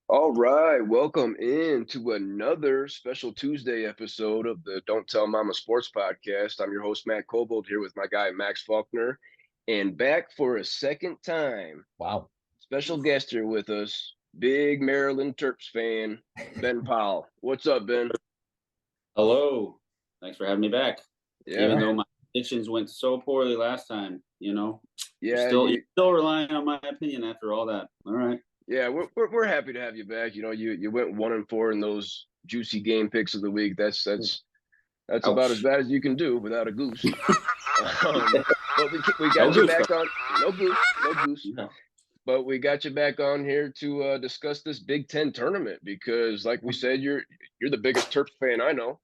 All right, welcome in to another special Tuesday episode of the Don't Tell Mama Sports Podcast. I'm your host, Matt Cobold, here with my guy, Max Faulkner, and back for a second time. Wow. Special guest here with us, big Maryland Terps fan, Ben Powell. What's up, Ben? Hello. Thanks for having me back. Even Yeah, though my predictions went so poorly last time, you're yeah, still relying on my opinion after all that. All right. yeah. We're happy to have you back. You went 1-4 in those juicy game picks of the week. That's about as Ouch. bad as you can do without a goose. But we got No you goose, back on. No goose. Yeah. But we got you back on here to discuss this Big Ten tournament because, like we said, you're the biggest Terps fan I know,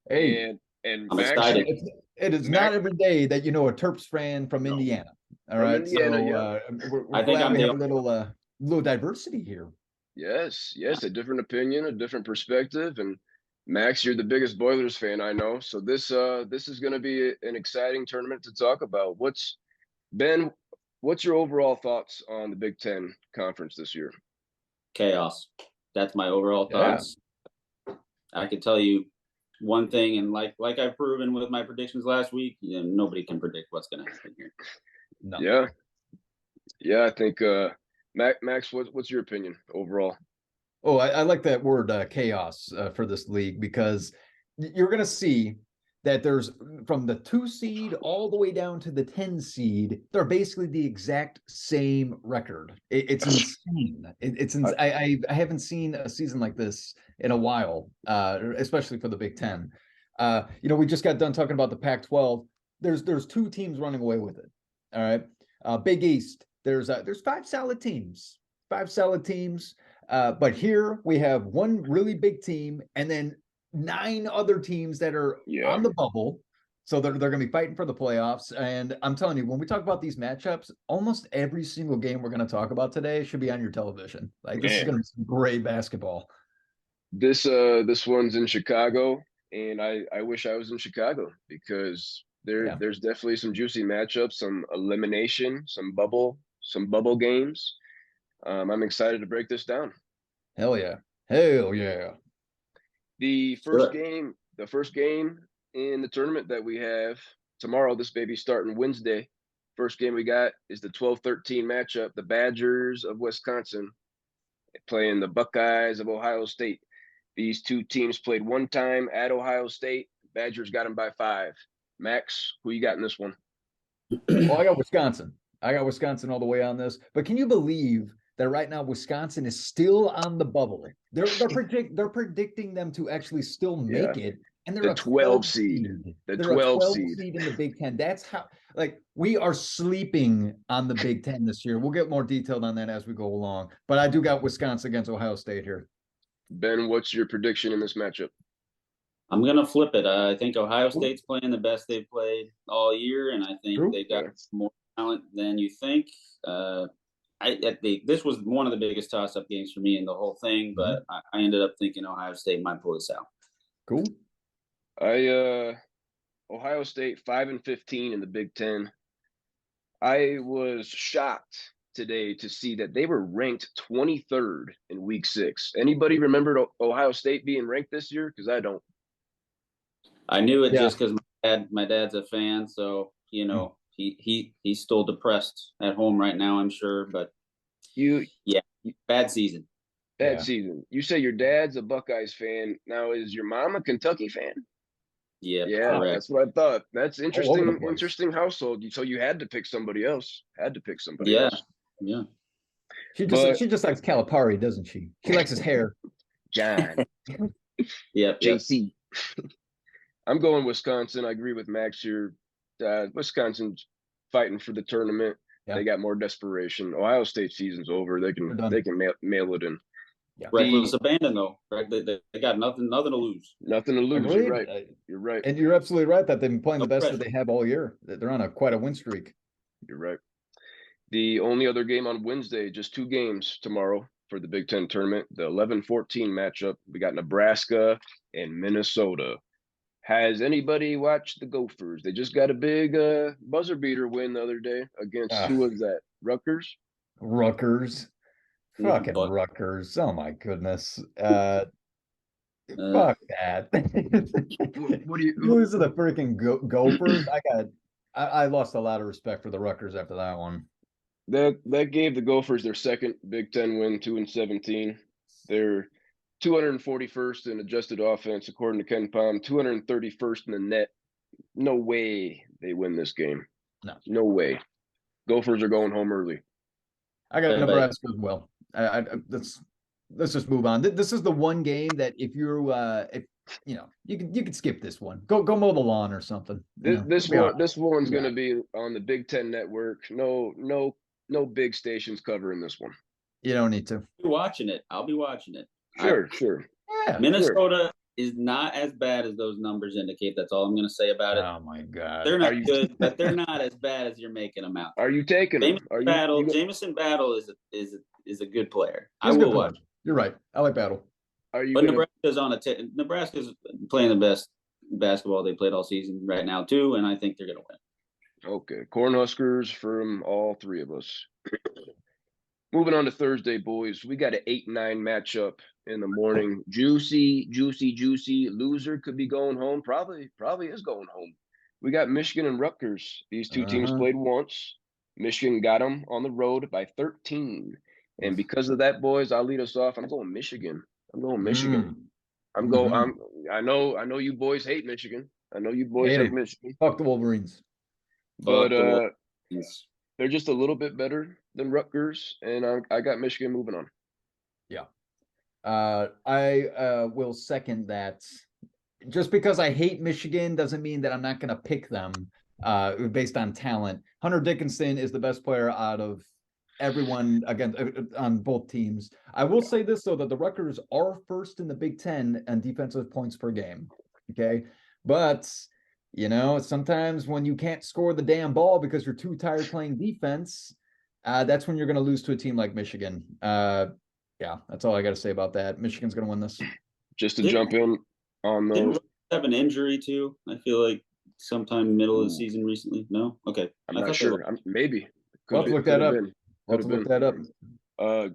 Hey, and I'm Max excited. it is Max not every day that you know a Terps fan from Indiana. All from right, Indiana. so Yeah, we're I think glad I'm we have the a little diversity here. yes, a different opinion, a different perspective, and Max, you're the biggest Boilers fan I know. So this is going to be an exciting tournament to talk about. Ben? What's your overall thoughts on the Big Ten conference this year? chaos. That's my overall Yeah. thoughts. I could tell you one thing, and like I've proven with my predictions last week, nobody can predict what's going to happen here. No. Yeah, I think Max, what's your opinion overall? Oh, I like that word chaos for this league because you're going to see that there's from the 2 seed all the way down to the 10 seed, they're basically the exact same record. It's insane. I haven't seen a season like this in a while, especially for the Big Ten. We just got done talking about the Pac-12. There's 2 teams running away with it. All right, Big East. There's 5 solid teams. 5 solid teams. But here we have one really big team and then 9 other teams that are on the bubble. So they're going to be fighting for the playoffs. And I'm telling you, when we talk about these matchups, almost every single game we're going to talk about today should be on your television. Like this is going to be some great basketball. This one's in Chicago, and I wish I was in Chicago because there's definitely some juicy matchups, some elimination, some bubble games. I'm excited to break this down. Hell yeah. Hell yeah. The first game in the tournament that we have tomorrow, this baby starting Wednesday. First game we got is the 12-13 matchup, the Badgers of Wisconsin playing the Buckeyes of Ohio State. These 2 teams played one time at Ohio State. Badgers got them by 5. Max, who you got in this one? Well, I got Wisconsin. All the way on this. But can you believe that right now Wisconsin is still on the bubble? They're predicting them to actually still make it, and they're the a 12 seed. They're a 12 seed in the Big Ten. That's how we are sleeping on the Big Ten this year. We'll get more detailed on that as we go along. But I do got Wisconsin against Ohio State here. Ben, what's your prediction in this matchup? I'm going to flip it. I think Ohio State's playing the best they've played all year, and I think they got more talent than you think. This was one of the biggest toss-up games for me in the whole thing, but I ended up thinking Ohio State might pull this out. Cool. Ohio State 5-15 in the Big Ten. I was shocked today to see that they were ranked 23rd in Week 6. Anybody remembered Ohio State being ranked this year? Because I don't. I knew it just because my dad's a fan, so he's still depressed at home right now, I'm sure. But bad season. Bad season. You say your dad's a Buckeyes fan. Now, is your mom a Kentucky fan? Yeah, correct. That's what I thought. That's interesting. Interesting household. So you had to pick somebody else. else. Yeah. She just likes Calipari, doesn't she? She likes his hair. John. JC. I'm going Wisconsin. I agree with Max here. Wisconsin's fighting for the tournament. Yeah. They got more desperation. Ohio State season's over. They can mail it in. Yeah. Reckless abandon though. They got nothing to lose. Nothing to lose. Agreed. You're right. You're right. And you're absolutely right that they've been playing the best that they have all year. They're on quite a win streak. You're right. The only other game on Wednesday, just 2 games tomorrow for the Big Ten tournament. The 11-14 matchup. We got Nebraska and Minnesota. Has anybody watched the Gophers? They just got a big buzzer beater win the other day against who was that? Rutgers. Fucking But, Rutgers. Oh my goodness. uh, Fuck that. What do you? Lose to the freaking Gophers. I lost a lot of respect for the Rutgers after that one. That gave the Gophers their second Big Ten win, 2-17. They're 241st in adjusted offense, according to Ken Palm, 231st in the net. No way they win this game. No way. Gophers are going home early. I got Nebraska as well. Let's just move on. This is the one game that if you can skip this one. Go mow the lawn or something. This one's going to be on the Big Ten Network. No big stations covering this one. You don't need to. I'll be watching it. I'll be watching it. Sure. Yeah, Minnesota is not as bad as those numbers indicate. That's all I'm going to say about it. Oh my God. They're not good, but they're not as bad as you're making them out. Are you taking them? Jamison Battle is a good player. I will watch. You're right. I like Battle. Nebraska's playing the best basketball they played all season right now too, and I think they're going to win. Okay, Cornhuskers from all three of us. Moving on to Thursday, boys. We got an 8-9 matchup in the morning. Juicy. Loser could be going home. Probably is going home. We got Michigan and Rutgers. These two teams played once. Michigan got them on the road by 13. And because of that, boys, I'll lead us off. I'm going Michigan. I know you boys hate Michigan. Hate Michigan. Fuck the Wolverines. But they're just a little bit better than Rutgers, and I got Michigan moving on. Yeah. I will second that. Just because I hate Michigan doesn't mean that I'm not going to pick them based on talent. Hunter Dickinson is the best player out of everyone on both teams. I will say this, though, that the Rutgers are first in the Big Ten on defensive points per game. Okay. But, sometimes when you can't score the damn ball because you're too tired playing defense, that's when you're going to lose to a team like Michigan. Yeah, that's all I got to say about that. Michigan's going to win this. Just to jump in on those. Didn't have an injury too? I feel like sometime middle of the season recently. No? Okay. I'm not sure. Maybe. Let's look that up.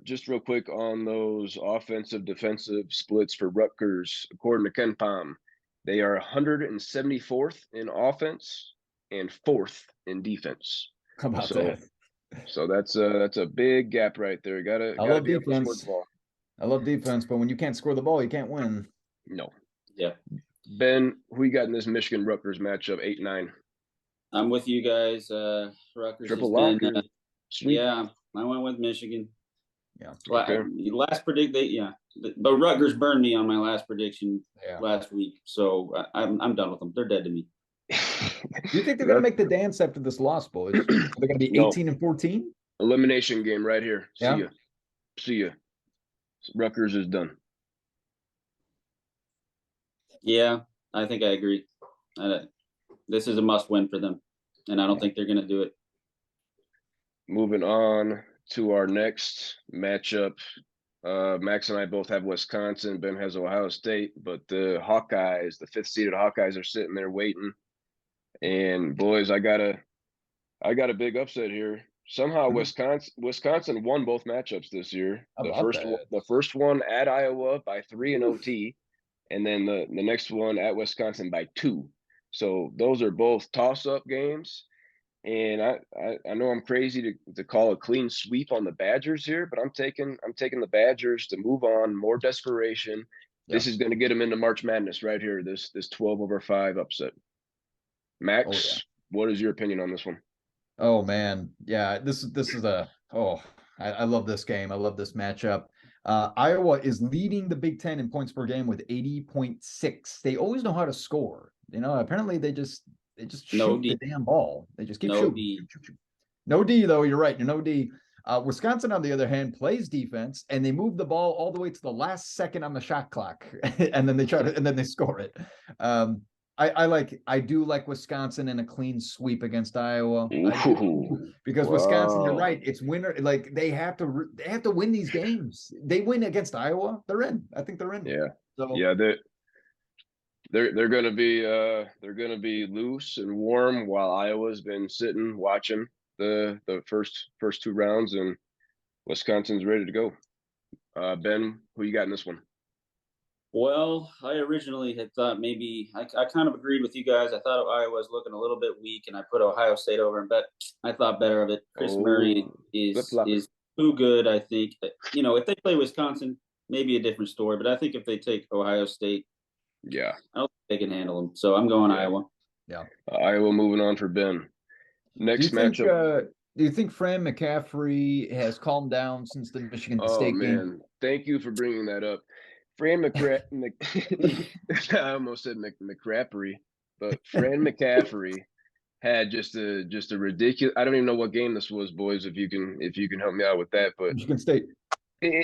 Just real quick on those offensive defensive splits for Rutgers, according to Ken Palm, they are 174th in offense and 4th in defense. How about that? So that's a big gap right there. I love defense. I love defense, but when you can't score the ball, you can't win. No. Yeah. Ben, who you got in this Michigan Rutgers matchup, 8-9? I'm with you guys. Rutgers triple lock. Yeah, I went with Michigan. Yeah. Last predict but Rutgers burned me on my last prediction last week, so I'm done with them. They're dead to me. Do you think they're going to make the dance after this loss, boys? Are they going to be 18-14? Elimination game right here. Yeah. See ya. Rutgers is done. Yeah, I think I agree. This is a must-win for them, and I don't think they're going to do it. Moving on to our next matchup. Max and I both have Wisconsin. Ben has Ohio State, but the Hawkeyes, the 5th seeded Hawkeyes, are sitting there waiting. And boys, I got a big upset here. Somehow Wisconsin won both matchups this year. The first one at Iowa by 3 in OT, and then the next one at Wisconsin by 2. So those are both toss-up games. And I know I'm crazy to call a clean sweep on the Badgers here, but I'm taking the Badgers to move on. More desperation. Yeah. This is going to get them into March Madness right here. This 12/5 upset. Max, What is your opinion on this one? Oh man, yeah. This is I love this game. I love this matchup. Iowa is leading the Big Ten in points per game with 80.6. They always know how to score. Apparently they just shoot the damn ball. They just keep shooting. No D though. You're right. No D. Wisconsin, on the other hand, plays defense, and they move the ball all the way to the last second on the shot clock, and then they score it. I do like Wisconsin in a clean sweep against Iowa because Wisconsin, you're right, it's winner. Like they have to win these games. They win against Iowa, they're in. I think they're in. Yeah. So yeah, they're gonna be loose and warm while Iowa's been sitting watching the first 2 rounds, and Wisconsin's ready to go. Ben, who you got in this one? Well, I originally had thought maybe I kind of agreed with you guys. I thought Iowa was looking a little bit weak, and I put Ohio State over, but I thought better of it. Chris Murray is too good. I think if they play Wisconsin, maybe a different story. But I think if they take Ohio State, yeah, I don't think they can handle them. So I'm going Iowa. Yeah, Iowa moving on for Ben. Next matchup. Do you think Fran McCaffrey has calmed down since the Michigan State game? Thank you for bringing that up. Fran I almost said McCaffrey, but Fran McCaffrey had just a ridiculous. I don't even know what game this was, boys. If you can help me out with that, but Michigan State.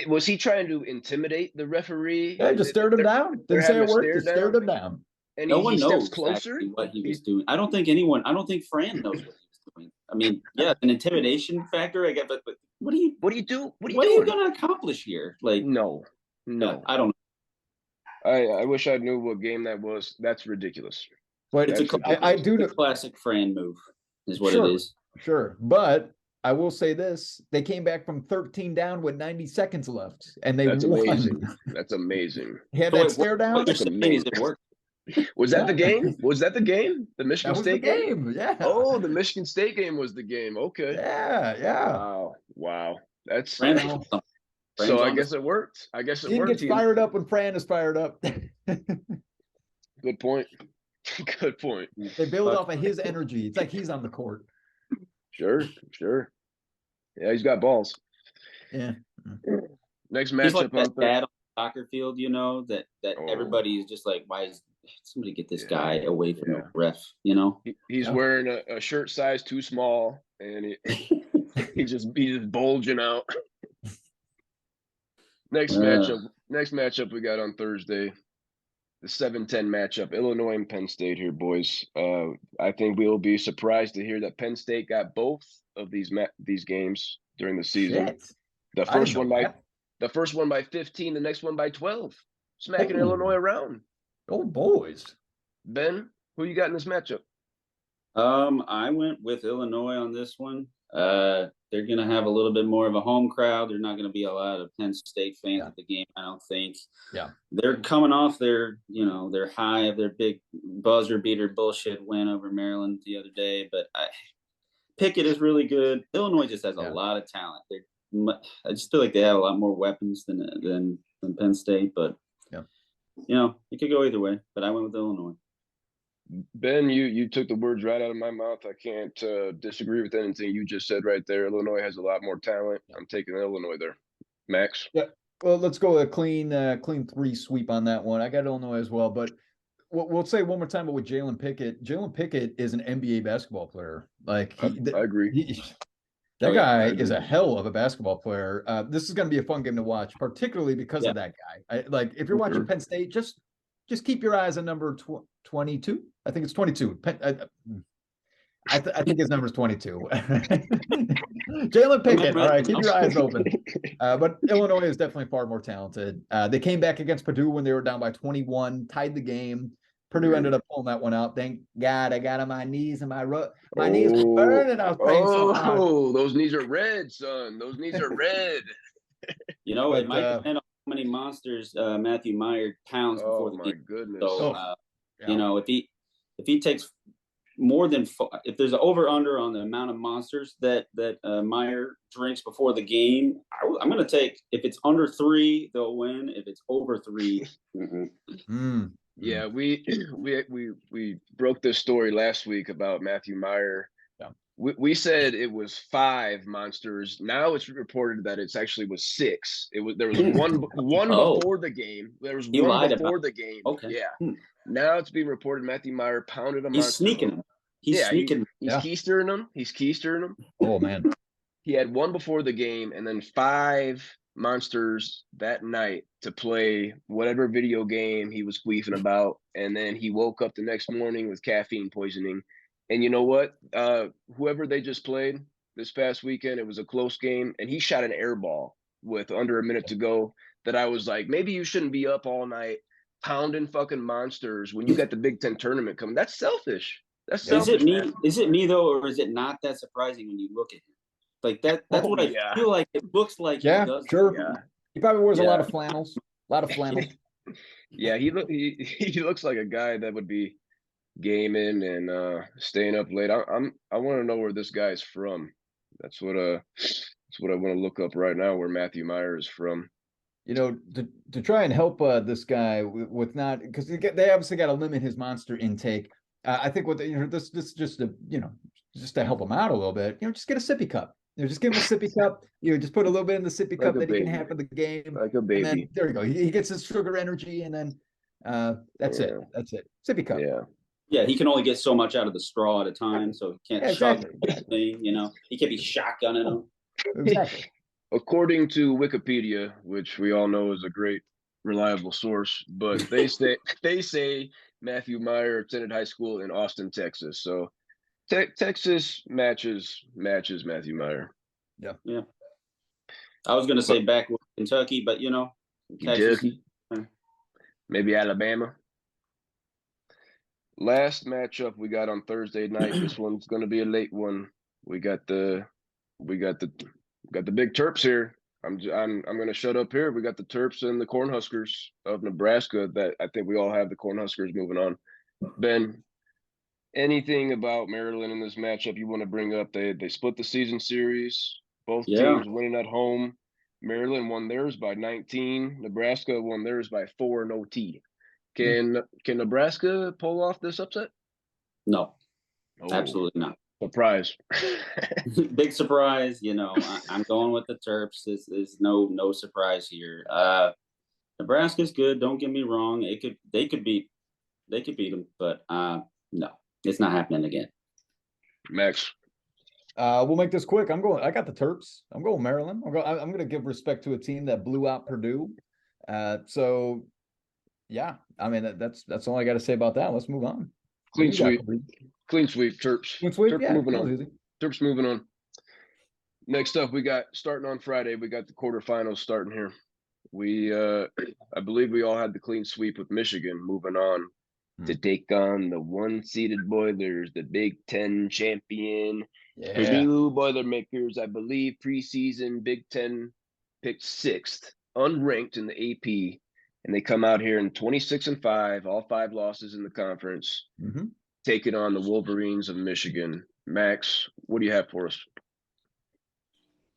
Was he trying to intimidate the referee? Yeah, just stared him down. Didn't say a word. Just stared him down. And no one knows closer what he was doing. I don't think Fran knows what he was doing. I mean, yeah, an intimidation factor. I get, but what do you do? What are you going to accomplish here? Like, no, I don't know. I wish I knew what game that was. That's ridiculous. But I do the classic Fran move is what it is. Sure, but I will say this: they came back from 13 down with 90 seconds left, and they won. Amazing. That's amazing. He had that stare down. What you're saying is it worked. Was that the game? Was that the game? The Michigan State game? Yeah. Oh, the Michigan State game was the game. Okay. Yeah. Wow. That's so I guess it worked. He gets fired up when Fran is fired up. Good point. Good point. They build off of his energy. It's like he's on the court. Sure. Yeah, he's got balls. Yeah. Next matchup. He's like that dad on the soccer field, that everybody is just like, why is somebody get this guy away from the ref? He's wearing a shirt size too small, and he's just bulging out. Next matchup we got on Thursday, the 7-10 matchup, Illinois and Penn State here, boys. I think we'll be surprised to hear that Penn State got both of these games during the season. Shit. The first one by 15, the next one by 12, smacking Illinois around. Oh, boys. Ben, who you got in this matchup? I went with Illinois on this one. They're going to have a little bit more of a home crowd. There's not going to be a lot of Penn State fans at the game, I don't think. Yeah. They're coming off their high of their big buzzer beater bullshit win over Maryland the other day. But Pickett is really good. Illinois just has a lot of talent. I just feel like they have a lot more weapons than Penn State. But, it could go either way. But I went with Illinois. Ben, you took the words right out of my mouth. I can't disagree with anything you just said right there. Illinois has a lot more talent. I'm taking Illinois there. Max? Yeah. Well, let's go a clean 3 sweep on that one. I got Illinois as well, but we'll say one more time with Jalen Pickett. Jalen Pickett is an NBA basketball player. Like I agree. That guy is a hell of a basketball player. This is going to be a fun game to watch, particularly because of that guy. If you're watching Penn State, just keep your eyes on number 22. I think it's 22. I think his number is 22. Jalen Pickett. All right, keep your eyes open. But Illinois is definitely far more talented. They came back against Purdue when they were down by 21, tied the game. Purdue ended up pulling that one out. Thank God I got on my knees and my knees were burning. I was praying so hard. Oh, those knees are red, son. Those knees are red. It might depend on how many monsters Matthew Meyer pounds before the game. Oh my goodness. So if he takes more than if there's an over under on the amount of monsters that Meyer drinks before the game, I'm going to take, if it's under 3, they'll win. If it's over 3, Yeah, we broke this story last week about Matthew Meyer. Yeah. We said it was 5 monsters. Now it's reported that it's actually was 6. There was one before the game. There was one before the game. Okay. Yeah. Now it's being reported Matthew Meyer pounded a monster. He's sneaking him. He's keystering them. He's keystering them. Oh man. He had one before the game and then 5 monsters that night to play whatever video game he was queefing about, and then he woke up the next morning with caffeine poisoning. And you know what? Whoever they just played this past weekend, it was a close game, and he shot an air ball with under a minute to go that I was like, maybe you shouldn't be up all night pounding fucking monsters when you got the Big Ten tournament coming. That's selfish. That's selfish. Is it me though, or is it not that surprising when you look at him? Like that's what I feel like. It looks like he does. Sure. He probably wears a lot Yeah. of flannels. A lot of flannel. Yeah, he looks like a guy that would be gaming and staying up late. I want to know where this guy's from. That's what I want to look up right now, where Matthew Meyer is from. You know, to try and help this guy with not, because they obviously got to limit his monster intake. I think what this just to just to help him out a little bit. Just get a sippy cup. Just give him a sippy cup. Just put a little bit in the sippy cup that he can have for the game. Like a And then baby. there you go. He gets his sugar energy, and then that's it. Yeah. That's it. Sippy cup. Yeah. Yeah, he can only get so much out of the straw at a time, so he can't Yeah, chug exactly. the whole thing, He can't be shotgunning them. Exactly. According to Wikipedia, which we all know is a great reliable source, but they say Matthew Meyer attended high school in Austin, Texas. So Texas matches Matthew Meyer. Yeah. I was gonna say backward Kentucky, but Texas. Kentucky. Maybe Alabama. Last matchup we got on Thursday night. This one's gonna be a late one. We got the big Terps here. I'm gonna shut up here. We got the Terps and the Cornhuskers of Nebraska. That I think we all have the Cornhuskers moving on. Ben, anything about Maryland in this matchup you want to bring up? They split the season series. Both teams winning at home. Maryland won theirs by 19. Nebraska won theirs by 4 in OT. Can Nebraska pull off this upset? No, Oh, absolutely not. Surprise. Big surprise. I'm going with the Terps. There's no surprise here. Nebraska's good. Don't get me wrong. They could beat them, but no, it's not happening again. Max. We'll make this quick. I got the Terps. I'm going Maryland. I'm going to give respect to a team that blew out Purdue. So yeah, I mean, that's all I got to say about that. Let's move on. Clean sweep. Clean sweep, Terps. Clean sweep, Terps yeah, moving on. easy. Terps moving on. Next up, we got starting on Friday. We got the quarterfinals starting here. I believe we all had the clean sweep with Michigan moving on to take on the one-seeded Boilers, the Big Ten champion. Yeah. Purdue Boilermakers, I believe preseason Big Ten picked 6th, unranked in the AP, and they come out here in 26-5, all 5 losses in the conference, taking on the Wolverines of Michigan. Max, what do you have for us?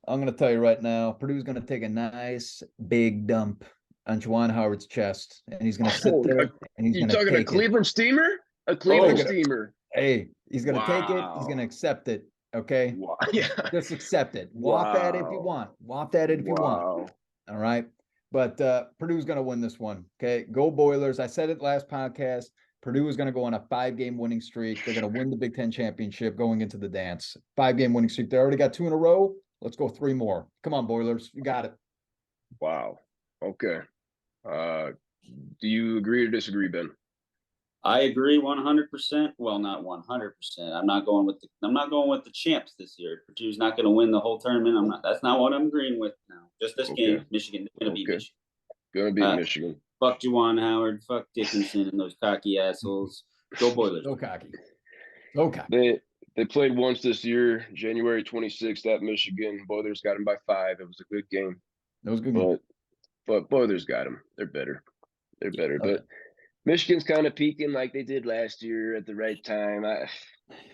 I'm going to tell you right now, Purdue's going to take a nice big dump on Juwan Howard's chest, and he's going to sit there and he's going to take it. You talking a Cleveland steamer? A Cleveland steamer. Hey, he's going to take it. He's going to accept it. Okay. Wow. Yeah. Just accept it. Waft at it if you want. Waft at it if you want. All right. But Purdue's going to win this one. Okay. Go Boilers. I said it last podcast. Purdue is going to go on a 5-game winning streak. They're going to win the Big Ten championship going into the dance. 5-game winning streak. They already got 2 in a row. Let's go 3 more. Come on, Boilers. You got it. Wow. Okay. Do you agree or disagree, Ben? I agree 100%. Well, not 100%. I'm not going with the champs this year. Purdue's not going to win the whole tournament. That's not what I'm agreeing with now. Just this game, Michigan is going to beat Michigan. Going to beat Michigan. Fuck Juwan Howard. Fuck Dickinson and those cocky assholes. Go Boilers. So cocky. So cocky. They played once this year, January 26th at Michigan. Boilers got them by 5. It was a good game. It was a good game. But Boilers got them. They're better. But Michigan's kind of peaking like they did last year at the right time.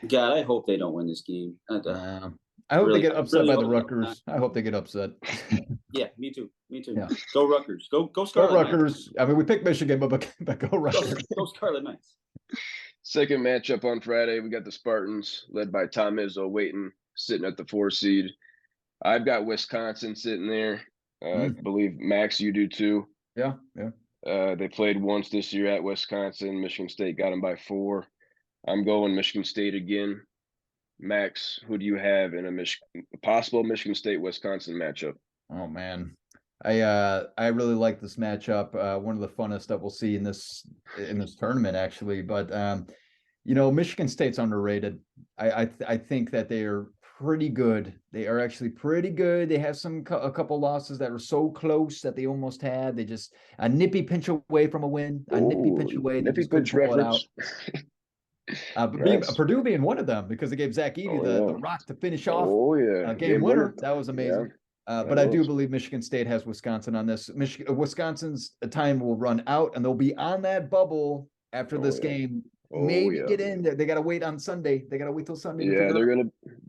God, I hope they don't win this game. I hope they get upset by the Rutgers. I hope they get upset. Yeah, me too. Yeah. Go Rutgers. Go Scarlet Go Rutgers. Knights. I mean, we picked Michigan, but go Rutgers. Go Scarlet Knights. Second matchup on Friday, we got the Spartans led by Tom Izzo waiting, sitting at the 4 seed. I've got Wisconsin sitting there. I believe, Max, you do too. Yeah. They played once this year at Wisconsin. Michigan State got them by 4. I'm going Michigan State again. Max, who do you have in a possible Michigan State-Wisconsin matchup? Oh, man. I really like this matchup. One of the funnest that we'll see in this tournament, actually. But Michigan State's underrated. I think that they are pretty good. They are actually pretty good. They have a couple losses that were so close that they almost had. They just a nippy pinch away from a win. Nippy pinch away. Nippy pinch reference. Purdue being one of them, because they gave Zach Edey the rock to finish off game winner. That was amazing. But I do believe Michigan State has Wisconsin on this. Wisconsin's time will run out, and they'll be on that bubble after this game. Maybe get in there. They got to wait on Sunday. They got to wait till Sunday. Yeah,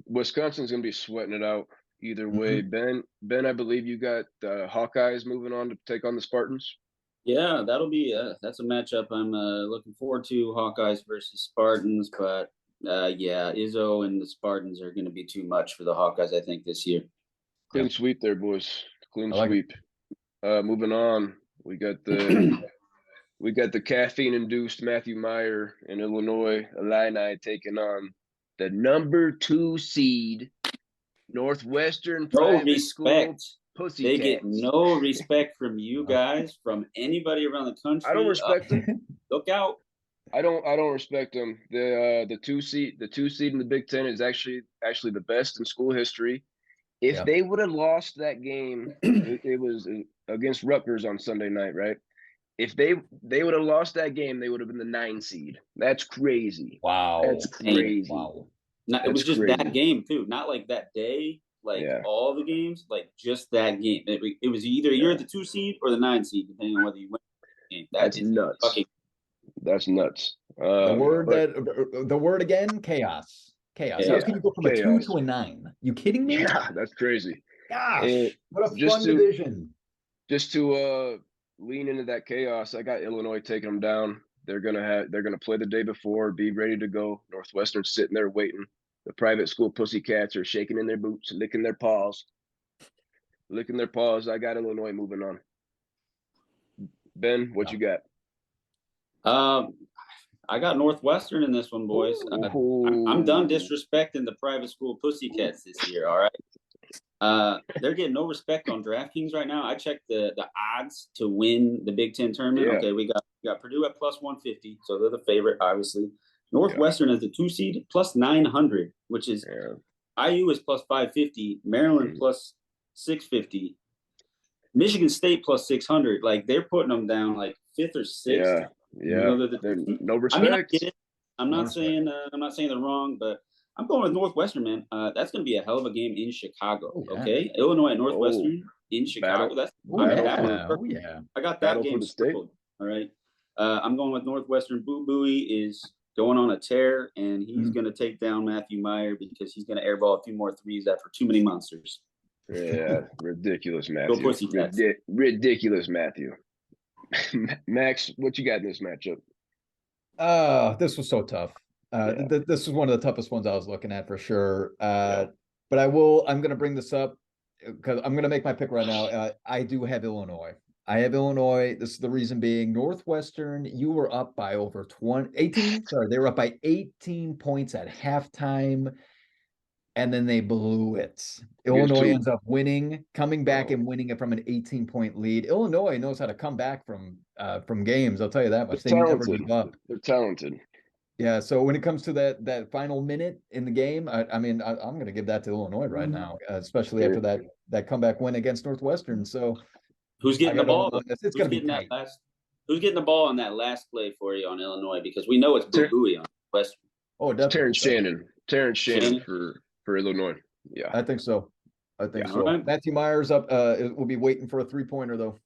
Wisconsin's gonna be sweating it out either way. Ben, I believe you got the Hawkeyes moving on to take on the Spartans. Yeah, that's a matchup I'm looking forward to. Hawkeyes versus Spartans, but yeah, Izzo and the Spartans are going to be too much for the Hawkeyes, I think, this year. Clean sweep there, boys. Clean sweep. Moving on, we got the caffeine-induced Matthew Meyer in Illinois Illini taking on the number 2 seed Northwestern private school Pussycats. They get no respect from you guys, from anybody around the country. I don't respect them. Look out! I don't respect them. The 2 seed in the Big Ten is actually the best in school history. If they would have lost that game, it was against Rutgers on Sunday night, right? If they would have lost that game, they would have been the 9 seed. That's crazy. Wow, that's crazy. Wow. It was just that game too, not like that day. Like all the games, like just that game. It was either you're the 2 seed or the 9 seed, depending on whether you win the game. That's nuts. That's nuts. The word again, chaos. Chaos. How can you go from a 2 to a 9? You kidding me? Yeah, that's crazy. Gosh, what a fun division. Just to lean into that chaos, I got Illinois taking them down. They're gonna play the day before, be ready to go. Northwestern's sitting there waiting. The private school Pussycats are shaking in their boots, licking their paws. I got Illinois moving on. Ben, what you got? I got Northwestern in this one, boys. I'm done disrespecting the private school Pussycats this year. All right. They're getting no respect on DraftKings right now. I checked the odds to win the Big Ten tournament. Yeah. Okay, we got Purdue at plus 150, so they're the favorite, obviously. Northwestern is the 2 seed plus 900, which is IU is plus 550, Maryland plus 650, Michigan State plus 600. Like they're putting them down like 5th or 6th. Yeah. No respect. I mean, I get it. I'm not saying they're wrong, but I'm going with Northwestern, man. That's going to be a hell of a game in Chicago. Okay, Illinois and Northwestern in Chicago. I got that game circled. All right. I'm going with Northwestern. Boo Buie is going on a tear, and he's going to take down Matthew Meyer because he's going to airball a few more threes after too many monsters. Yeah, ridiculous, Matthew. Ridiculous, Matthew. Max, what you got in this matchup? This was so tough. This was one of the toughest ones I was looking at for sure. But I'm going to bring this up because I'm going to make my pick right now. I do have Illinois. I have Illinois. This is the reason being Northwestern, you were up by over 18. Sorry, they were up by 18 points at halftime. And then they blew it. Illinois ends up coming back and winning it from an 18-point lead. Illinois knows how to come back from games. I'll tell you that much. They never give up. They're talented. Yeah. So when it comes to that final minute in the game, I'm going to give that to Illinois right now, especially after that comeback win against Northwestern. So who's getting the ball? It's going to be tight. Who's getting the ball on that last play for you on Illinois? Because we know it's Boo Buie on Western. Oh, definitely. Terrence Shannon for Illinois. Yeah, I think so. Right. Matthew Myers up will be waiting for a 3-pointer though.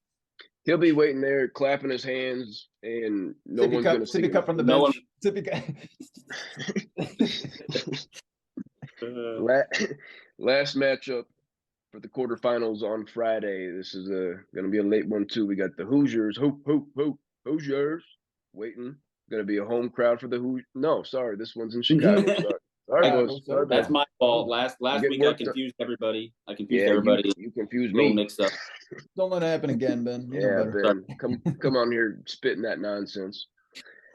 He'll be waiting there, clapping his hands, and no one's going to see him. Sippy cup from the bench. Last matchup for the quarterfinals on Friday. This is going to be a late one too. We got the Hoosiers, Hoosiers waiting. Going to be a home crowd for the Hoosiers. No, sorry, this one's in Chicago. Sorry. That's my fault. Last week I confused everybody. Everybody. You confused me. Mixed up. Don't let it happen again, Ben. Ben. Come on here spitting that nonsense.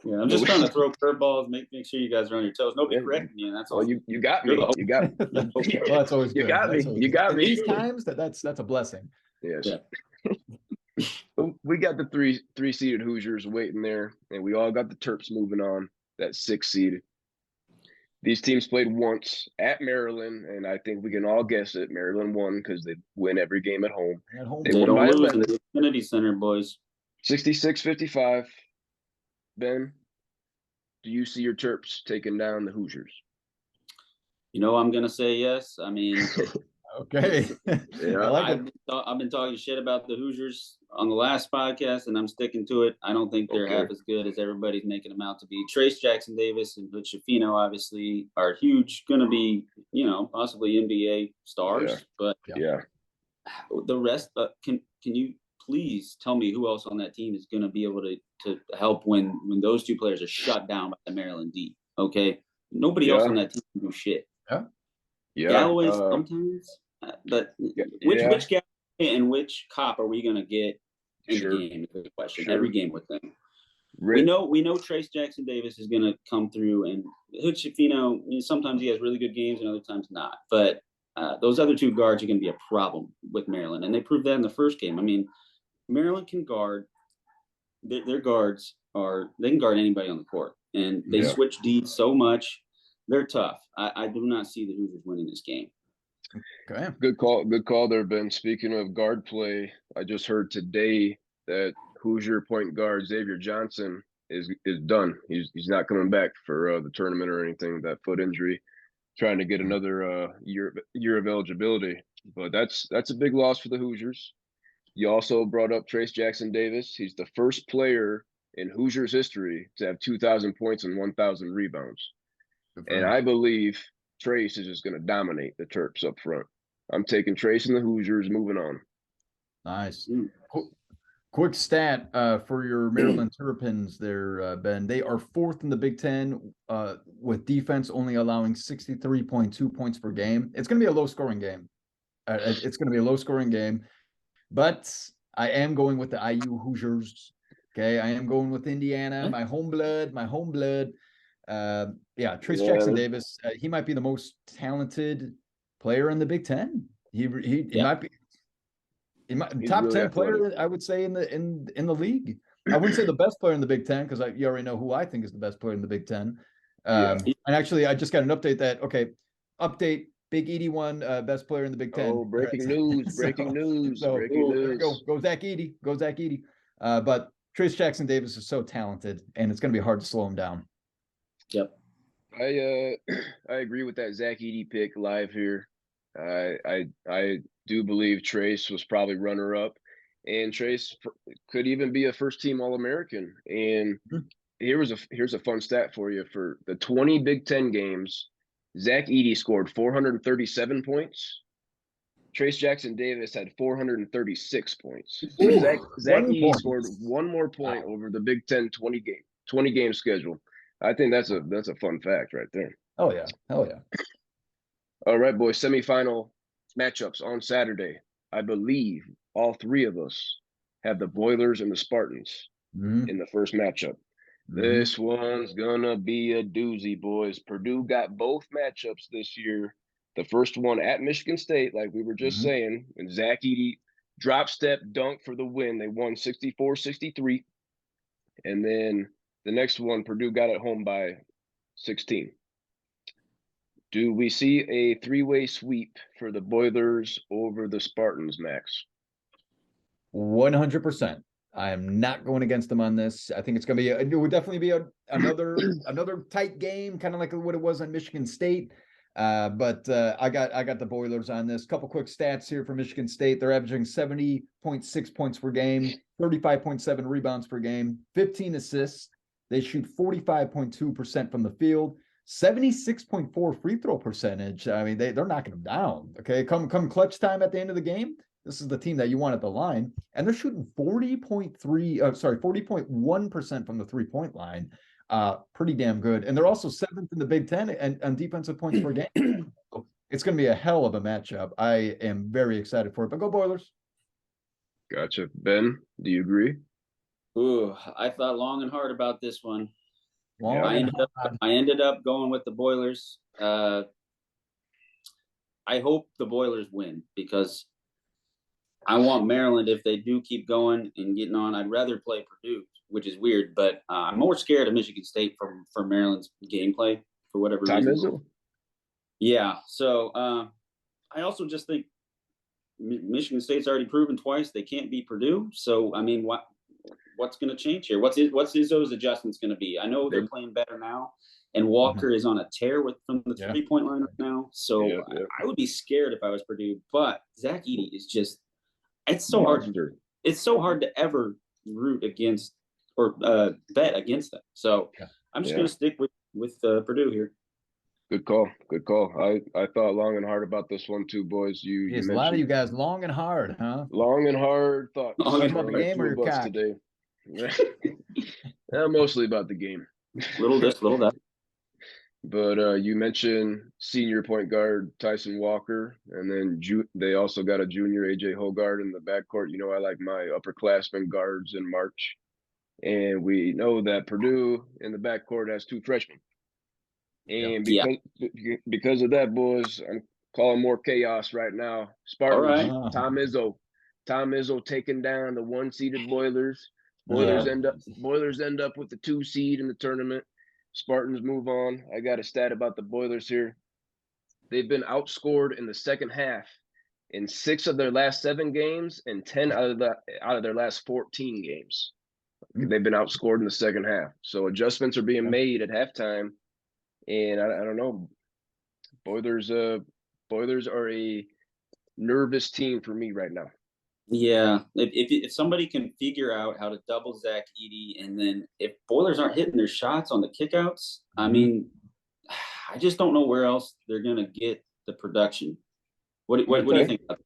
Yeah, I'm just trying to throw curveballs, make sure you guys are on your toes. Nobody corrected me, and that's all. You got me. You got me. Well, that's always good. You got me. These times that's a blessing. Yes. Yeah. We got the three seeded Hoosiers waiting there, and we all got the Terps moving on that 6 seed. These teams played once at Maryland, and I think we can all guess it. Maryland won because they win every game at home. They don't lose in the Xfinity Center, boys. 66-55. Ben, do you see your Terps taking down the Hoosiers? You know, I'm going to say yes. I mean, Okay. Yeah. I like it. I've been talking shit about the Hoosiers on the last podcast, and I'm sticking to it. I don't think they're half as good as everybody's making them out to be. Trace Jackson Davis and Hood Schifino obviously are huge, going to be, possibly NBA stars. But Yeah. the rest, can you please tell me who else on that team is going to be able to help when those two players are shut down by the Maryland D? Okay, nobody else on that team can do shit. Yeah. Galloway sometimes, but which Galloway and which Cop are we going to get in the game? Is the question. Every game with them. We know Trace Jackson Davis is going to come through, and Hood Schifino, sometimes he has really good games and other times not. But those other two guards are going to be a problem with Maryland, and they proved that in the first game. I mean, Maryland can guard. Their guards they can guard anybody on the court, and they switch deeds so much. They're tough. I do not see the Hoosiers winning this game. Okay. Good call there, Ben. Speaking of guard play, I just heard today that Hoosier point guard Xavier Johnson is done. He's not coming back for the tournament or anything. That foot injury, trying to get another year of eligibility. But that's a big loss for the Hoosiers. You also brought up Trace Jackson Davis. He's the first player in Hoosiers history to have 2,000 points and 1,000 rebounds. And I believe Trace is just going to dominate the Terps up front. I'm taking Trace and the Hoosiers, moving on. Nice. Quick stat for your Maryland Terrapins there, Ben. They are 4th in the Big Ten with defense only allowing 63.2 points per game. It's going to be a low-scoring game. But I am going with the IU Hoosiers. Okay, I am going with Indiana, my home blood. Trace Jackson Davis, he might be the most talented player in the Big Ten. He might be top really 10 player, I would say, in the league. I wouldn't say the best player in the Big Ten, because you already know who I think is the best player in the Big Ten. And actually, I just got an update Big Edie won best player in the Big Ten. Oh, breaking news. Breaking news. There you go. Go Zach Edey. But Trace Jackson Davis is so talented, and it's going to be hard to slow him down. Yep. I agree with that Zach Edey pick live here. I do believe Trace was probably runner up, and Trace could even be a first team All-American. And here's a fun stat for you. For the 20 Big Ten games, Zach Edey scored 437 points. Trace Jackson Davis had 436 points. So Zach Edey scored one more point over the Big Ten 20 game schedule. I think that's a fun fact right there. Oh yeah. Hell yeah. All right, boys. Semifinal matchups on Saturday. I believe all three of us have the Boilers and the Spartans in the first matchup. This one's gonna be a doozy, boys. Purdue got both matchups this year. The first one at Michigan State, like we were just saying, and Zach Edey drop step dunk for the win. They won 64-63. And then the next one, Purdue got it home by 16. Do we see a three-way sweep for the Boilers over the Spartans, Max? 100%. I am not going against them on this. I think it's going to be it would definitely be another tight game, kind of like what it was on Michigan State. But I got the Boilers on this. Couple quick stats here for Michigan State. They're averaging 70.6 points per game, 35.7 rebounds per game, 15 assists. They shoot 45.2% from the field, 76.4 free throw percentage. I mean, they're knocking them down. Okay, come clutch time at the end of the game. This is the team that you want at the line, and they're shooting 40.1% from the 3-point line. Pretty damn good. And they're also 7th in the Big Ten and on defensive points per game. It's going to be a hell of a matchup. I am very excited for it, but go Boilers. Gotcha. Ben, do you agree? Ooh, I thought long and hard about this one. I ended up going with the Boilers. I hope the Boilers win, because I want Maryland, if they do keep going and getting on, I'd rather play Purdue, which is weird, but I'm more scared of Michigan State for Maryland's gameplay for whatever reason. Yeah, so I also just think Michigan State's already proven twice they can't beat Purdue. So, I mean, what's going to change here? What's Izzo's adjustments going to be? I know they're playing better now, and Walker is on a tear from the 3-point line right now. So I would be scared if I was Purdue. But Zach Edey is just it's so hard. It's so hard to ever root against or bet against them. So I'm just going to stick with Purdue here. Good call. Good call. I thought long and hard about this one too, boys. You a lot of you guys long and hard, huh? Long and hard thought. About the game or your cock? Today. Mostly about the game. Little this, little that. But you mentioned senior point guard Tyson Walker, and then they also got a junior AJ Hogard in the backcourt. You know, I like my upperclassmen guards in March, and we know that Purdue in the backcourt has 2 freshmen. And because of that, boys, I'm calling more chaos right now. Spartans, right. Tom Izzo taking down the 1-seeded Boilers. Boilers end up with the 2 seed in the tournament. Spartans move on. I got a stat about the Boilers here. They've been outscored in the second half in 6 of their last 7 games and 10 out of their last 14 games. They've been outscored in the second half. So adjustments are being made at halftime. And I don't know, Boilers are a nervous team for me right now. Yeah, if somebody can figure out how to double Zach Edey, and then if Boilers aren't hitting their shots on the kickouts, I mean, I just don't know where else they're gonna get the production. What do you think about that?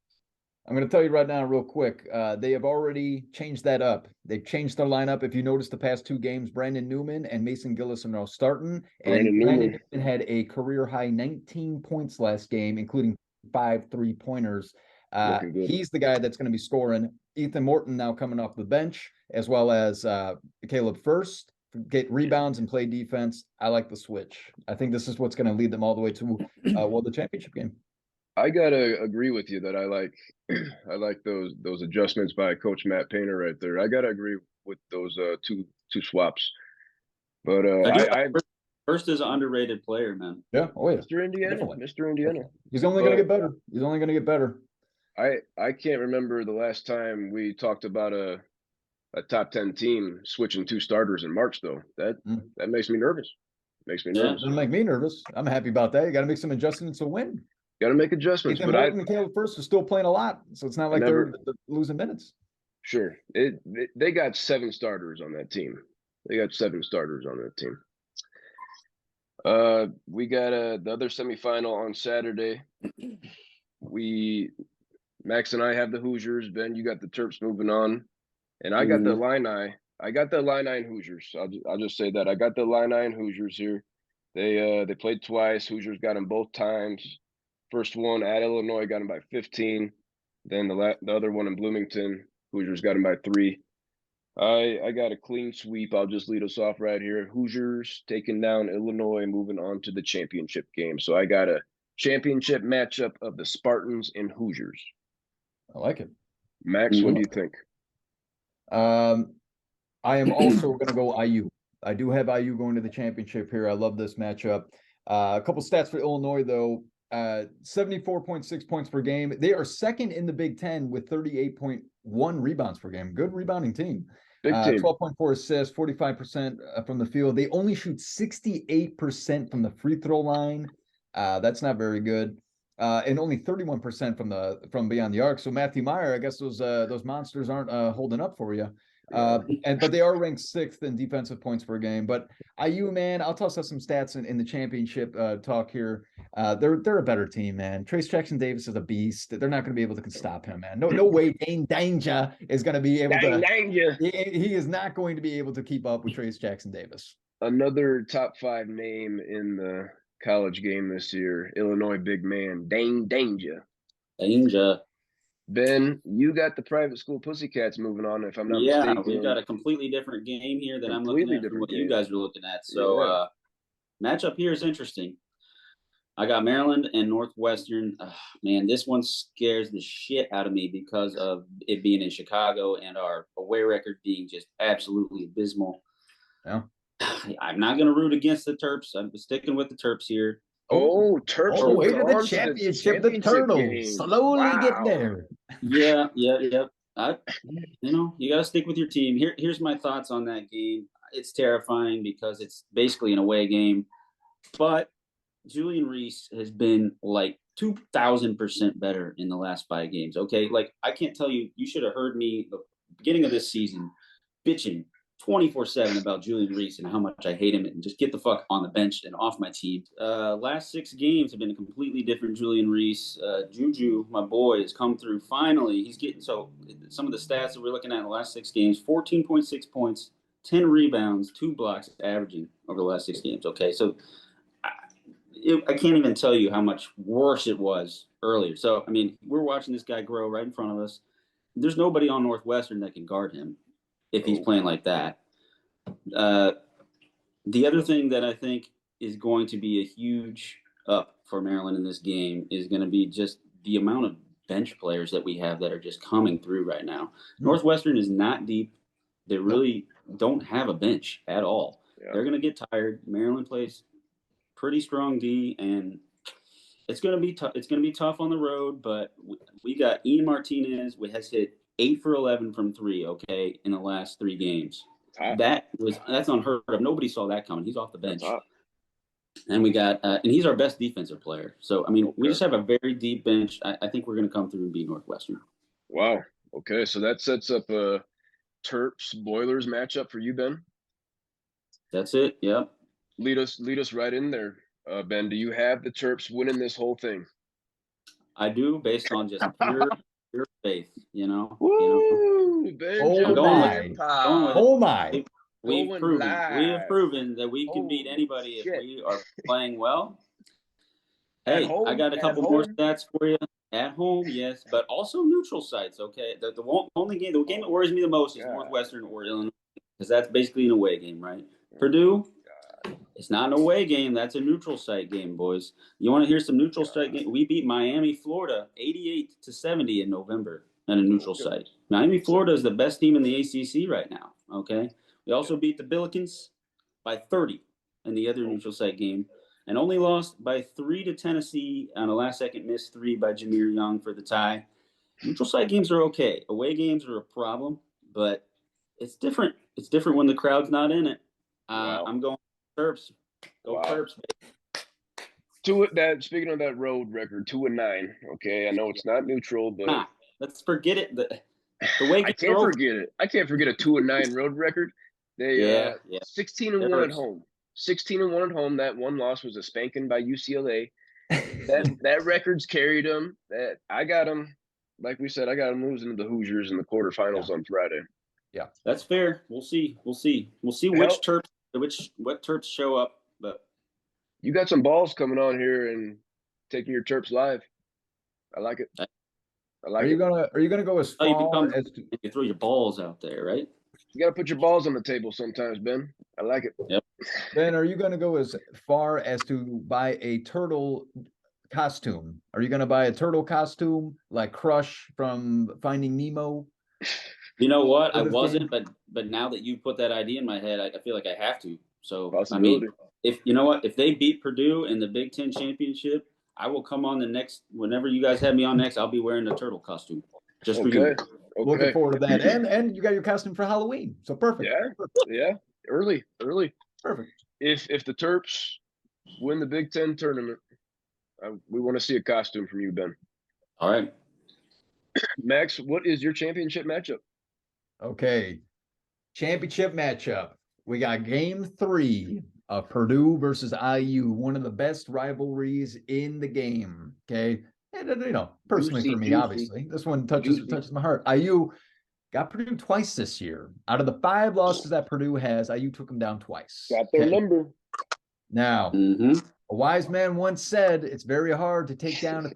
I'm going to tell you right now, real quick. They have already changed that up. They've changed their lineup. If you notice the past 2 games, Brandon Newman and Mason Gillis are now starting. And Brandon Newman had a career high 19 points last game, including 5 3-pointers. He's the guy that's going to be scoring. Ethan Morton now coming off the bench, as well as Caleb First, get rebounds and play defense. I like the switch. I think this is what's going to lead them all the way to the championship game. I gotta agree with you that I like those adjustments by Coach Matt Painter right there. I gotta agree with those two swaps. But First is an underrated player, man. Yeah, Mr. Indiana. He's only gonna get better. I can't remember the last time we talked about a top 10 team switching 2 starters in March though. That makes me nervous. Doesn't make me nervous. I'm happy about that. You got to make some adjustments to win. Got to make adjustments. Ethan Morton and Caleb First are still playing a lot, so it's not like they're losing minutes. Sure. They got 7 starters on that team. We got the other semifinal on Saturday. Max and I have the Hoosiers. Ben, you got the Terps moving on. And I got the Illini. I got the Illini and Hoosiers. I'll just say that. I got the Illini and Hoosiers here. They played twice. Hoosiers got them both times. First one at Illinois got them by 15. Then the other one in Bloomington, Hoosiers got them by 3. I got a clean sweep. I'll just lead us off right here. Hoosiers taking down Illinois, moving on to the championship game. So I got a championship matchup of the Spartans and Hoosiers. I like it. Max, what do you think? I am also going to go IU. I do have IU going to the championship here. I love this matchup. A couple stats for Illinois, though. 74.6 points per game. They are second in the Big Ten with 38.1 rebounds per game. Good rebounding team. Big team. 12.4 assists, 45% from the field. They only shoot 68% from the free throw line. That's not very good. And only 31% from beyond the arc. So Matthew Meyer, I guess those monsters aren't holding up for you. But they are ranked 6th in defensive points per game. But IU, man, I'll toss out some stats in the championship talk here. They're a better team, man. Trace Jackson Davis is a beast. They're not going to be able to stop him, man. No way. Dane Danger is going to be able to. He is not going to be able to keep up with Trace Jackson Davis. Another top 5 name in the college game this year, Illinois big man Dane Danger. Ben, you got the private school Pussycats moving on, if I'm not mistaken. Yeah, we've got a completely different game here than I'm looking at from what you guys are looking at. So matchup here is interesting. I got Maryland and Northwestern. Man, this one scares the shit out of me because of it being in Chicago and our away record being just absolutely abysmal. Yeah. I'm not going to root against the Terps. I'm sticking with the Terps here. Oh, Terps! Oh, way to the championship. The Turtles slowly get there. Yeah. You got to stick with your team. Here's my thoughts on that game. It's terrifying because it's basically an away game, but Julian Reese has been like 2,000% better in the last 5 games. Okay, like I can't tell you. You should have heard me the beginning of this season bitching 24/7 about Julian Reese and how much I hate him and just get the fuck on the bench and off my team. Last 6 games have been a completely different Julian Reese. Juju, my boy, has come through finally. He's getting some of the stats that we're looking at in the last 6 games: 14.6 points, 10 rebounds, 2 blocks, averaging over the last 6 games. Okay, so I can't even tell you how much worse it was earlier. So I mean, we're watching this guy grow right in front of us. There's nobody on Northwestern that can guard him if he's playing like that. The other thing that I think is going to be a huge up for Maryland in this game is going to be just the amount of bench players that we have that are just coming through right now. Northwestern is not deep. They really don't have a bench at all. Yeah. They're going to get tired. Maryland plays pretty strong D, and it's going to be tough. It's going to be tough on the road, but we got Ian Martinez, who has hit 8 for 11 from 3, okay, in the last 3 games. That's unheard of. Nobody saw that coming. He's off the bench. And we got and he's our best defensive player. So I mean, we just have a very deep bench. I think we're going to come through and beat Northwestern. Wow. Okay, so that sets up a Terps Boilers matchup for you, Ben. That's it. Yep. Lead us right in there, Ben. Do you have the Terps winning this whole thing? I do, based on just pure faith, you know. Woo, Ben, oh my! We have proven that we can beat anybody if we are playing well. Hey, I got a couple more stats for you. At home, yes, but also neutral sites. Okay, the game that worries me the most is Northwestern or Illinois, because that's basically an away game, right? Purdue, it's not an away game. That's a neutral site game, boys. You want to hear some neutral site game? We beat Miami, Florida, 88-70 in November at a neutral site. Miami, Florida is the best team in the ACC right now. Okay. We also beat the Billikens by 30 in the other neutral site game, and only lost by 3 to Tennessee on a last-second missed 3 by Jameer Young for the tie. Neutral site games are okay. Away games are a problem, but it's different. It's different when the crowd's not in it. I'm going Terps. Go Terps, baby. Speaking of that road record, 2-9. Okay, I know it's not neutral, but let's forget it. The way I can't forget it. I can't forget a 2-9 road record. They 16-1 at home. 16-1 at home. That one loss was a spanking by UCLA. That record's carried them. That I got them. Like we said, I got them losing to the Hoosiers in the quarterfinals on Friday. Yeah, that's fair. We'll see what Terps show up. But you got some balls coming on here and taking your Terps live. I like it. Are you gonna go as far as you throw your balls out there, right? You gotta put your balls on the table sometimes, Ben. I like it. Yep. Ben, are you gonna go as far as to buy a turtle costume? Are you gonna buy a turtle costume like Crush from Finding Nemo? You know what? I wasn't, but now that you put that idea in my head, I feel like I have to. So I mean, if they beat Purdue in the Big Ten championship, I will come on whenever you guys have me on next. I'll be wearing a turtle costume just for you. Okay. Looking forward to that, and you got your costume for Halloween, so perfect. Yeah. Early. Perfect. If the Terps win the Big Ten tournament, we want to see a costume from you, Ben. All right, Max, what is your championship matchup? Okay, championship matchup. We got Game 3 of Purdue versus IU, one of the best rivalries in the game. Okay, and personally for me, obviously, this one touches my heart. IU got Purdue twice this year. Out of the 5 losses that Purdue has, IU took them down twice. Got their number. Now, a wise man once said it's very hard to take down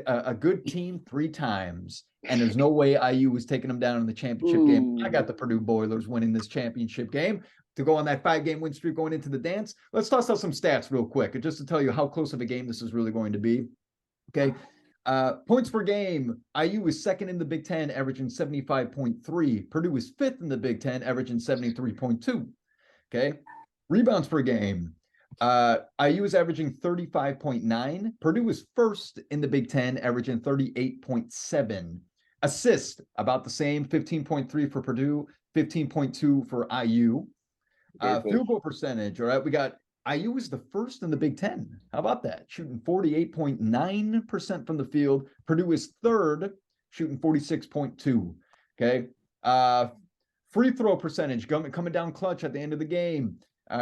a good team 3 times, and there's no way IU was taking them down in the championship game. I got the Purdue Boilers winning this championship game to go on that 5-game win streak going into the dance. Let's toss out some stats real quick, just to tell you how close of a game this is really going to be. Okay. Points per game, IU is 2nd in the Big Ten, averaging 75.3. Purdue is 5th in the Big Ten, averaging 73.2. Okay. Rebounds per game, IU is averaging 35.9. Purdue is 1st in the Big Ten, averaging 38.7. Assist, about the same, 15.3 for Purdue, 15.2 for IU. Very close. Field goal percentage, all right, we got IU is the first in the Big Ten. How about that? Shooting 48.9% from the field. Purdue is third, shooting 46.2. Okay. Free throw percentage coming down clutch at the end of the game.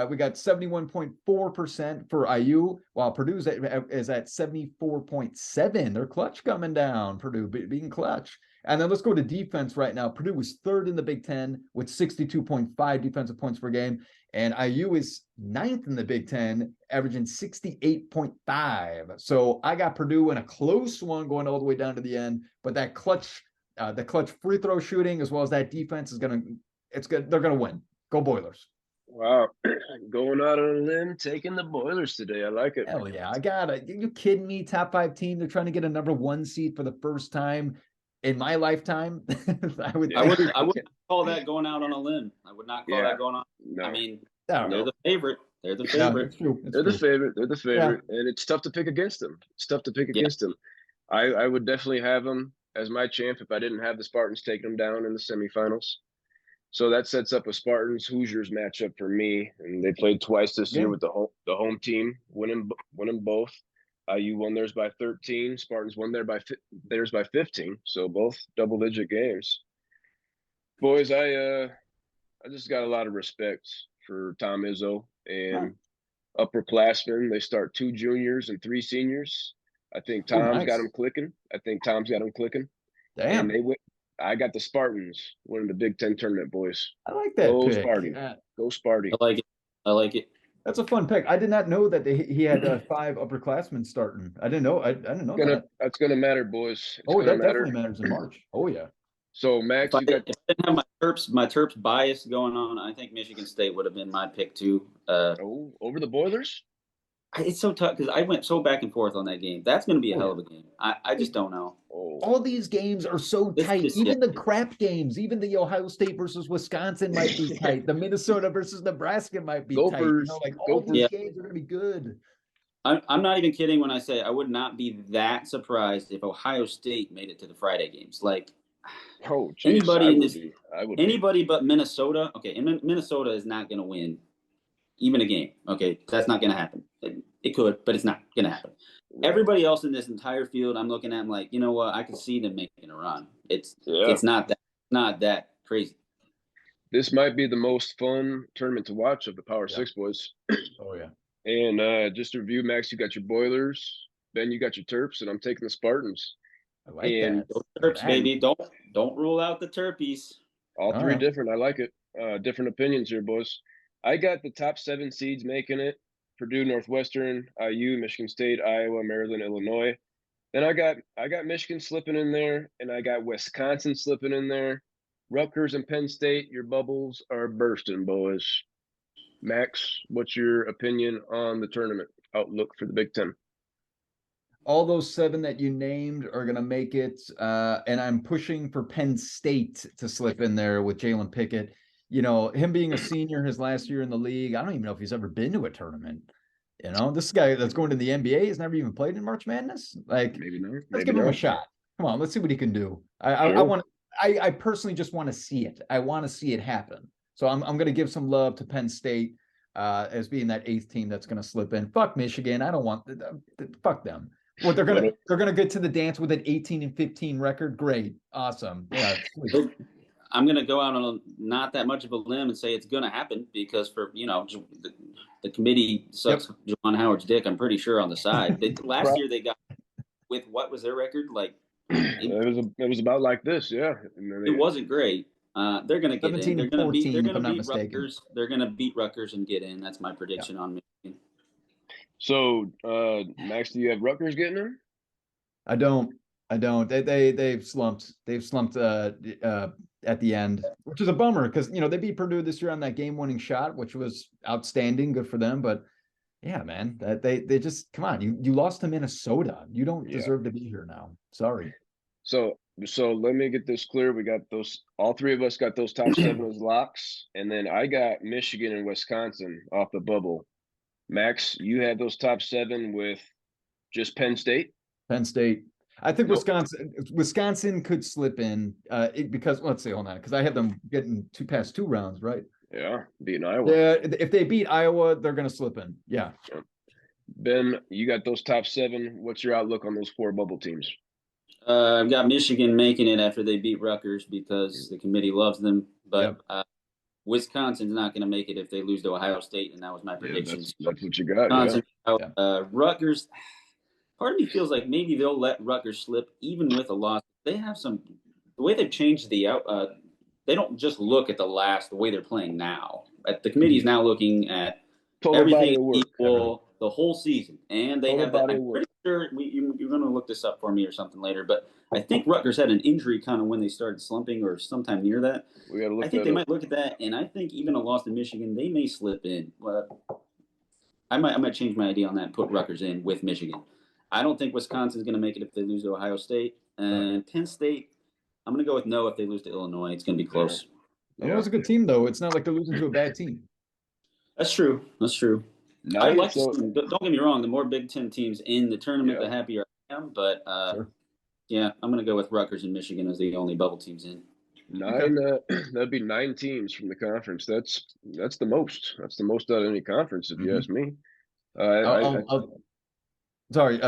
We got 71.4% for IU, while Purdue is at 74.7. They're clutch coming down. Purdue being clutch. And then let's go to defense right now. Purdue was third in the Big Ten with 62.5 defensive points per game. And IU is ninth in the Big Ten, averaging 68.5. So I got Purdue in a close one going all the way down to the end. But that clutch, the clutch free throw shooting, as well as that defense is it's good. They're gonna win. Go Boilers. Wow. Going out on a limb, taking the Boilers today. I like it. Hell yeah. I got it. You kidding me? Top 5 team. They're trying to get a number 1 seed for the first time in my lifetime. I wouldn't call that going out on a limb. I would not call that going on. No. I mean, they're the favorite. They're the Yeah, favorite. it's true. They're the favorite. They're the favorite. And it's tough to pick against them. It's tough to pick against them. I would definitely have them as my champ if I didn't have the Spartans taking them down in the semifinals. So that sets up a Spartans Hoosiers matchup for me, and they played twice this year with the home team winning both. IU won theirs by 13. Spartans won theirs by 15. So both double-digit games. Boys, I just got a lot of respect for Tom Izzo and upperclassmen. They start 2 juniors and 3 seniors. I think Tom's got them clicking. Damn. And they went. I got the Spartans winning the Big Ten tournament, boys. I like that Go pick. Sparty. Go Sparty. I like it. That's a fun pick. I did not know that he had 5 upperclassmen starting. I didn't know. I didn't know that. That's gonna matter, boys. That definitely matters in March. Oh yeah. So Max, if I didn't have my Terps bias going on, I think Michigan State would have been my pick too. Over the Boilers? It's so tough because I went so back and forth on that game. That's going to be a hell of a game. I just don't know. All these games are so tight. Even the crap games, even the Ohio State versus Wisconsin might be tight. The Minnesota versus Nebraska might be tight. All these games are going to be good. I'm not even kidding when I say I would not be that surprised if Ohio State made it to the Friday games. Anybody but Minnesota. Okay, and Minnesota is not going to win even a game. Okay, that's not going to happen. It could, but it's not going to happen. Right. Everybody else in this entire field, I'm looking at them like, you know what? I can see them making a run. It's not that crazy. This might be the most fun tournament to watch of the Power 6 boys. Oh yeah. And just to review, Max, you got your Boilers. Ben, you got your Terps, and I'm taking the Spartans. I like that. Terps, baby. Don't rule out the Terpies. All 3 different. I like it. Different opinions here, boys. I got the top 7 seeds making it. Purdue, Northwestern, IU, Michigan State, Iowa, Maryland, Illinois. Then I got Michigan slipping in there, and I got Wisconsin slipping in there. Rutgers and Penn State, your bubbles are bursting, boys. Max, what's your opinion on the tournament outlook for the Big Ten? All those 7 that you named are going to make it, and I'm pushing for Penn State to slip in there with Jalen Pickett. You know, him being a senior his last year in the league, I don't even know if he's ever been to a tournament. You know, this guy that's going to the NBA has never even played in March Madness. Maybe not. Let's give him a shot. Come on, let's see what he can do. I personally just want to see it. I want to see it happen. So I'm going to give some love to Penn State as being that 8th team that's going to slip in. Fuck Michigan. I don't want fuck them. What they're gonna get to the dance with an 18-15 record. Great, awesome. Yeah. I'm going to go out on not that much of a limb and say it's going to happen because the committee sucks Juwan Howard's dick, I'm pretty sure, on the side. Last year they got with what was their record? It was about like this, yeah. It wasn't great. They're going to get in. They're going to beat Rutgers. They're going to beat Rutgers and get in. That's my prediction on Michigan. So, Max, do you have Rutgers getting in? I don't. They've slumped. They've slumped at the end, which is a bummer because they beat Purdue this year on that game-winning shot, which was outstanding. Good for them. But yeah, man, they just come on. You lost to Minnesota. You don't deserve to be here now. Sorry. So let me get this clear. We got those. All 3 of us got those top 7 as locks, and then I got Michigan and Wisconsin off the bubble. Max, you had those top 7 with just Penn State. Penn State. I think Nope. Wisconsin could slip in because let's see, hold on, because I have them getting past 2 rounds, right? Yeah, beating Iowa. Yeah, if they beat Iowa, they're going to slip in. Yeah. Ben, you got those top 7. What's your outlook on those 4 bubble teams? I've got Michigan making it after they beat Rutgers because the committee loves them, but Wisconsin's not going to make it if they lose to Ohio State, and that was my prediction. That's what you got. Wisconsin, Yeah. Rutgers. Part of me feels like maybe they'll let Rutgers slip even with a loss. They have the way they've changed they don't just look at the way they're playing now. The committee is now looking at everything equal the whole season, and they have that. I'm pretty sure you're going to look this up for me or something later, but I think Rutgers had an injury kind of when they started slumping or sometime near that. I think they might look at that, and I think even a loss to Michigan, they may slip in. I might change my idea on that and put Rutgers in with Michigan. I don't think Wisconsin's going to make it if they lose to Ohio State. And Penn State, I'm going to go with no if they lose to Illinois. It's going to be close. Yeah. It was a good team, though. It's not like they're losing to a bad team. That's true. I'd like to see, don't get me wrong, the more Big Ten teams in the tournament, the happier I am. But, yeah, I'm going to go with Rutgers and Michigan as the only bubble teams in. 9, that'd be 9 teams from the conference. That's the most. That's the most out of any conference, if you ask me. Sorry,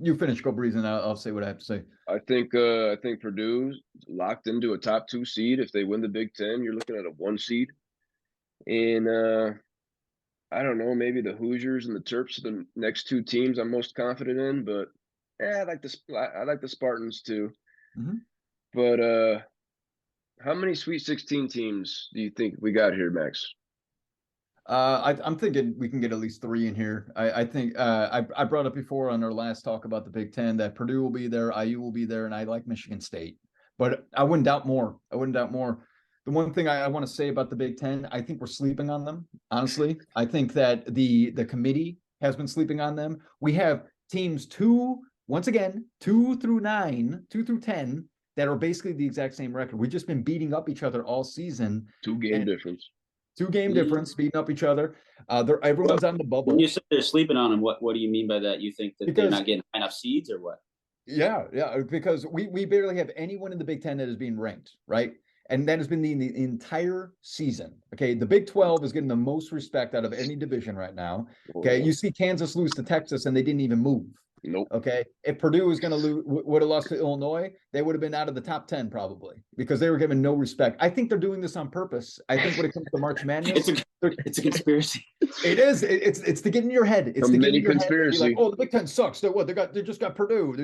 you finish, go Breeze, and I'll say what I have to say. I think Purdue's locked into a top 2 seed. If they win the Big Ten, you're looking at a 1 seed. And I don't know, maybe the Hoosiers and the Terps are the next 2 teams I'm most confident in. But I like the Spartans too. Mm-hmm. But how many Sweet 16 teams do you think we got here, Max? I'm thinking we can get at least 3 in here. I think I brought up before on our last talk about the Big Ten that Purdue will be there, IU will be there, and I like Michigan State. But I wouldn't doubt more. The one thing I want to say about the Big Ten, I think we're sleeping on them. Honestly, I think that the committee has been sleeping on them. We have teams 2 through 9, 2 through 10 that are basically the exact same record. We've just been beating up each other all season. 2-game difference. 2-game difference, beating up each other. Everyone's on the bubble. When you say they're sleeping on them, what do you mean by that? You think that they're not getting enough seeds or what? Yeah, because we barely have anyone in the Big Ten that is being ranked, right? And that has been the entire season. Okay, the Big 12 is getting the most respect out of any division right now. Okay, you see Kansas lose to Texas and they didn't even move. Nope. Okay, if Purdue was going to would have lost to Illinois, they would have been out of the top 10 probably because they were given no respect. I think they're doing this on purpose. I think when it comes to March Madness, it's a conspiracy. It is. It's to get in your head. It's a to mini get in your conspiracy. Head. Like, oh, the Big Ten sucks. They just got Purdue.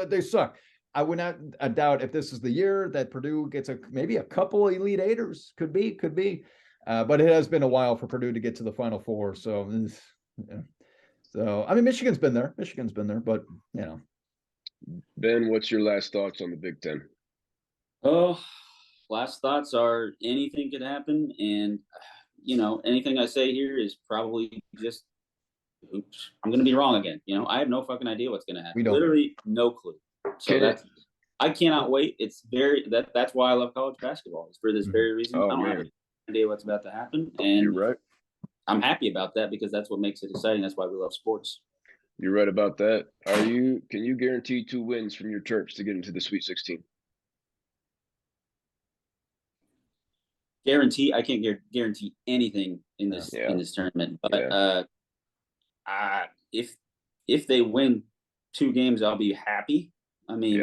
They suck. I would not doubt if this is the year that Purdue gets maybe a couple Elite Eighters. Could be. But it has been a while for Purdue to get to the Final Four. So, yeah. So, I mean, Michigan's been there, but, you know. Ben, what's your last thoughts on the Big Ten? Oh, last thoughts are anything could happen. And, anything I say here is probably just, oops, I'm going to be wrong again. I have no fucking idea what's going to happen. We don't. Literally no clue. So I cannot wait. It's that's why I love college basketball. It's for this very reason. I don't have any idea what's about to happen. And you're right. I'm happy about that because that's what makes it exciting. That's why we love sports. You're right about that. Can you guarantee 2 wins from your Terps to get into the Sweet 16? I can't guarantee anything in this tournament. But if they win 2 games, I'll be happy. I mean,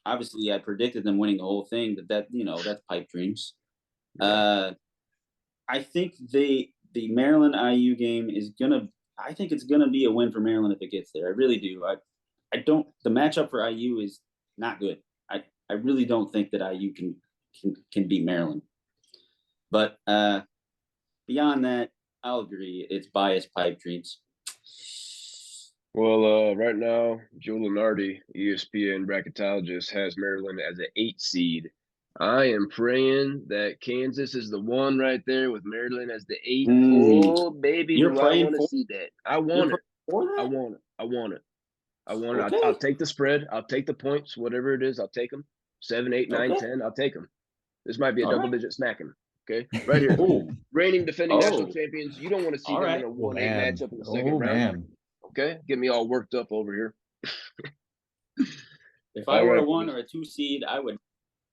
obviously I predicted them winning the whole thing, but that's pipe dreams. I think the Maryland IU game I think it's gonna be a win for Maryland if it gets there. I really do. The matchup for IU is not good. I really don't think that IU can beat Maryland. But beyond that, I'll agree. It's biased pipe dreams. Well, right now, Joe Lunardi, ESPN bracketologist, has Maryland as an 8 seed. I am praying that Kansas is the 1 right there with Maryland as the 8. Oh, baby, You're praying I want to see that. I want it. I want it. Okay. I'll take the spread. I'll take the points, whatever it is. I'll take them. 7, 8, 9, 10. I'll take them. This might be a double-digit smacking. Okay, right here. Reigning, defending national champions. You don't want to see them in a 1-8 matchup in the second round. Okay, get me all worked up over here. If I were a Alright. 1 or a 2 seed, I would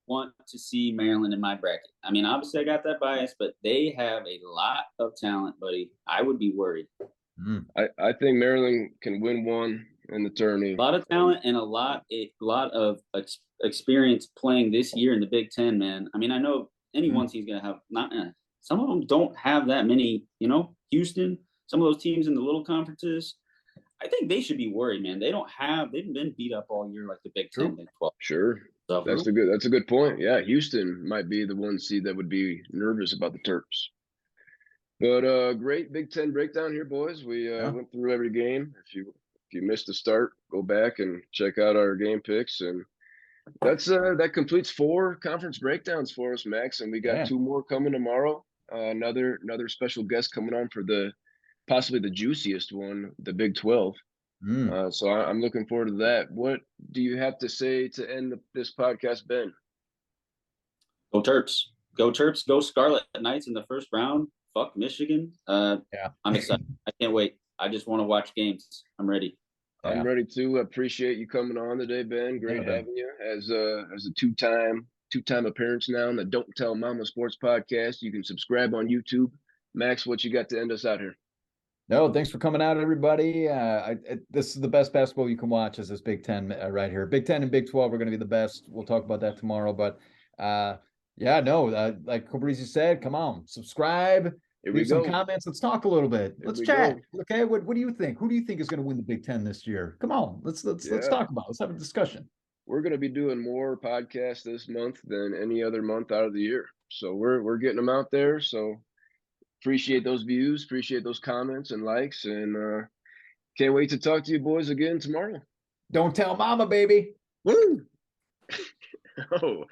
want to see Maryland in my bracket. I mean, obviously I got that bias, but they have a lot of talent, buddy. I would be worried. I think Maryland can win one in the tourney. A lot of talent and a lot of experience playing this year in the Big Ten, man. I mean, I know any one team's gonna have not. Some of them don't have that many. You know, Houston. Some of those teams in the little conferences. I think they should be worried, man. They haven't been beat up all year like the Big Ten, Big 12. Sure. So, That's a good point. Yeah, Houston might be the one seed that would be nervous about the Terps. But great Big Ten breakdown here, boys. We went through every game. If you missed the start, go back and check out our game picks. And that completes 4 conference breakdowns for us, Max. And we got 2 more coming tomorrow. Another special guest coming on for possibly the juiciest one, the Big 12. So I'm looking forward to that. What do you have to say to end this podcast, Ben? Go Terps. Go Terps. Go Scarlet Knights in the first round. Fuck Michigan. I'm excited. I can't wait. I just want to watch games. I'm ready. I'm ready too. I appreciate you coming on today, Ben. Great having you as a two-time appearance now on the Don't Tell Mama Sports Podcast. You can subscribe on YouTube. Max, what you got to end us out here? No, thanks for coming out, everybody. This is the best basketball you can watch is this Big Ten right here. Big Ten and Big 12 are going to be the best. We'll talk about that tomorrow. But like Cabrizi said, come on, subscribe. Leave some comments. Let's talk a little bit. Let's chat. Okay, what do you think? Who do you think is going to win the Big Ten this year? Come on, let's talk about it. Let's have a discussion. We're going to be doing more podcasts this month than any other month out of the year. So we're getting them out there. So appreciate those views, appreciate those comments and likes, and can't wait to talk to you boys again tomorrow. Don't tell mama, baby. Woo! Oh.